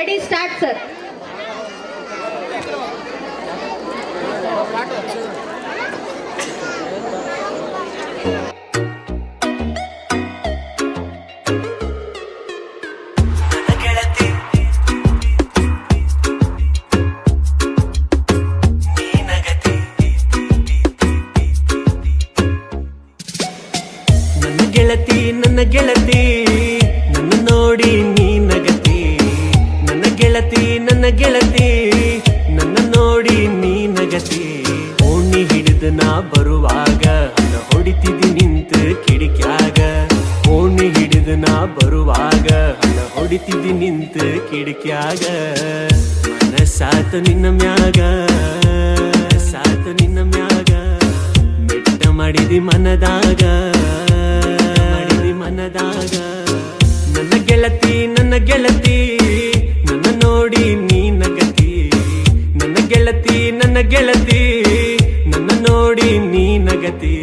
Ready start sir. ನನ್ನ ಗೆಳತಿ ನನ್ನ ನೋಡಿ ನೀ ನಗತಿ, ನನ್ನ ಗೆಳತಿ ನನ್ನ ನೋಡಿ ನೀ ನಗತಿ. ಓಣಿ ಹಿಡಿದು ನಾ ಬರುವಾಗ ಹಣ ಹೊಡಿತಿದ್ದಿ ನಿಂತು ಕಿಡಿಕ್ಯಾಗ, ಓಣಿ ಹಿಡಿದು ನಾ ಬರುವಾಗ ಹಣ ಹೊಡಿತಿದ್ದಿ ನಿಂತು ಕಿಡಿಕ್ಯಾಗ. ಮನಸ್ಸಾತು ನಿನ್ನ ಮ್ಯಾಗ, ಸಾತು ನಿನ್ನ ಮ್ಯಾಗ, ಮೆಟ್ಟ ಮಾಡಿದಿ ಮನದಾಗ ಮನದಾಗ. ನನ್ನ ಗೆಳತಿ ನನ್ನ ನೋಡಿ ನೀ ನಗತಿ, ನನ್ನ ಗೆಳತಿ ನನ್ನ ನೋಡಿ ನೀ ನಗತಿ.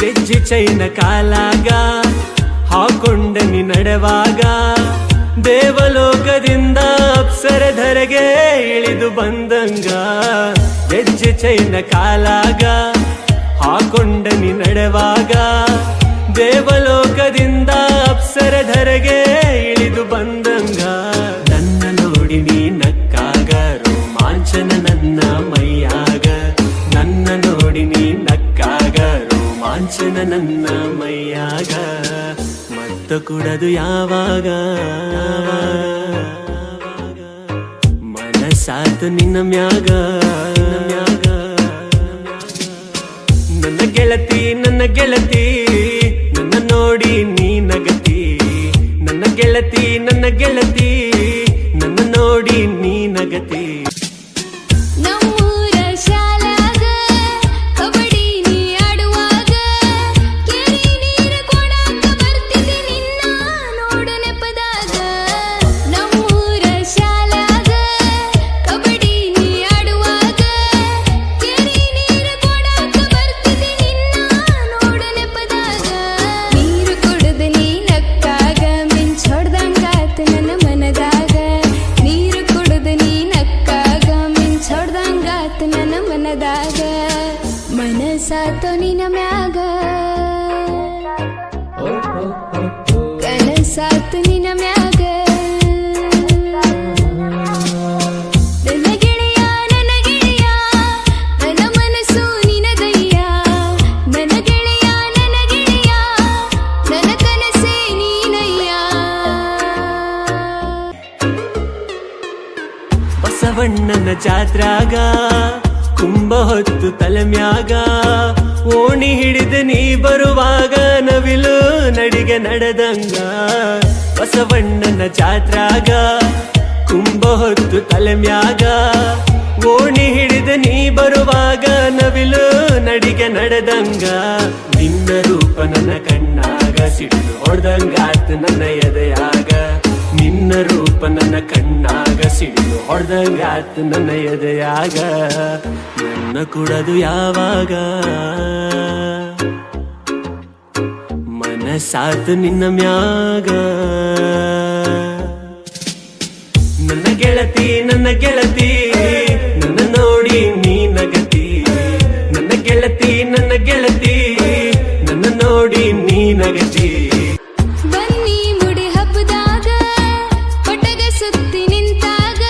ಗೆಜ್ಜೆ ಚೈನ ಕಾಲಾಗ ಹಾಕೊಂಡ ನೀ ನಡೆವಾಗ, ದೇವಲೋಕದಿಂದ ಅಪ್ಸರಧರೆಗೆ ಇಳಿದು ಬಂದಂಗ. ಗೆಜ್ಜೆ ಚೈನ ಕಾಲಾಗ ಹಾಕೊಂಡ ನೀ ನಡೆವಾಗ, ದೇವಲೋಕದಿಂದ ಅಪ್ಸರಧರೆಗೆ ಇಳಿದು ಬಂದಂಗ. ನನ್ನ ನೋಡಿ ನೀ ನಕ್ಕಾಗ ರೋಮಾಂಚನ ನನ್ನ ಮೈಯಾಗ, ನನ್ನ ನೋಡಿ ನೀ ನಕ್ಕಾಗ ರೋಮಾಂಚನ ನನ್ನ ಮೈಯಾಗ. ಮತ್ತ ಕುಡದು ಯಾವಾಗ ಮನಸ್ಸಾತು ನಿನ್ನ ಮ್ಯಾಗ, ನನ್ನ ಗೆಳತಿ ನನ್ನ ನೋಡಿ ನೀ ನಗತಿ, ನನ್ನ ಗೆಳತಿ ನನ್ನ ನೋಡಿ ನೀ ನಗತಿ. ಮನಸಾತು ನಿನ್ನ ಮ್ಯಾಗ, ಕನಸಾತು ನಿನ್ನ ಮ್ಯಾಗ. ನನ್ನ ಗೆಳೆಯ ನನ್ನ ಮನಸ್ಸು ನಿನದಯ್ಯ, ನನ್ನ ಗೆಳೆಯ ನನ್ನ ಕನಸೇ ನೀನಯ್ಯ. ಬಸವಣ್ಣನ ಜಾತ್ರಾಗ ಕುಂಭ ಹೊತ್ತು ತಲೆಮ್ಯಾಗ, ಓಣಿ ಹಿಡಿದು ನೀ ಬರುವಾಗ ನವಿಲು ನಡಿಗೆ ನಡೆದಂಗ. ಬಸವಣ್ಣನ ಜಾತ್ರಾಗ ಕುಂಭ ಹೊತ್ತು ತಲೆಮ್ಯಾಗ, ಓಣಿ ಹಿಡಿದು ನೀ ಬರುವಾಗ ನವಿಲು ನಡಿಗೆ ನಡೆದಂಗ. ನಿನ್ನ ರೂಪ ನನ್ನ ಕಣ್ಣಾಗ ಸಿಡಿದು ಹೊಡೆದಂಗಾತು ನನ್ನ ಎದೆಯಾಗ, ನಿನ್ನ ರೂಪ ನನ್ನ ಕಣ್ಣಾಗ ಸಿಡಿದು ಹೊಡೆದಂಗಾತು ನನ್ನ ಎದೆಯಾಗ. ನನ್ನ ಕುಡದು ಯಾವಾಗ ಮನಸ್ಸಾತು ನಿನ್ನ ಮ್ಯಾಗ. ನನ್ನ ಗೆಳತಿ ನನ್ನ ನೋಡಿ ನೀ ನಗತಿ, ನನ್ನ ಗೆಳತಿ ನನ್ನ ನೋಡಿ ನೀ ನಗತಿ. ಬನ್ನಿ ಮುಡಿ ಹಬ್ಬದಾಗ ಪಟಗ ಸುತ್ತಿ ನಿಂತಾಗ,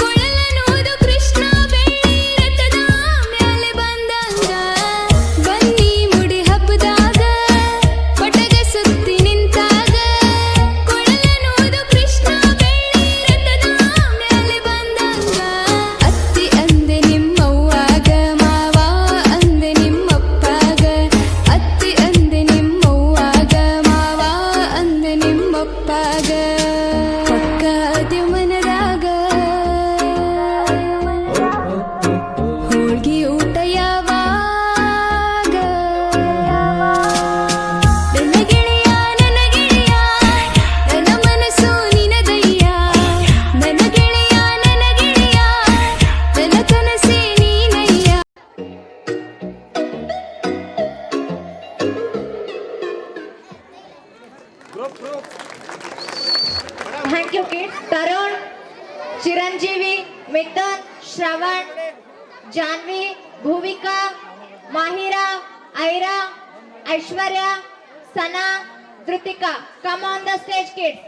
ಕೊಳಲನೂದು ಕೃಷ್ಣ ಬೆಳ್ಳಿ ರಥದ ಮ್ಯಾಲೆ ಬಂದಂಗ. ಮಿಥುನ್, ಶ್ರವಣ್, ಜಾನ್ವಿ, ಭೂವಿಕಾ, ಮಾಹಿರಾ, ಐರಾ, ಐಶ್ವರ್ಯ, Sana, ಧೃತಿಕಾ. Come on the stage, kids.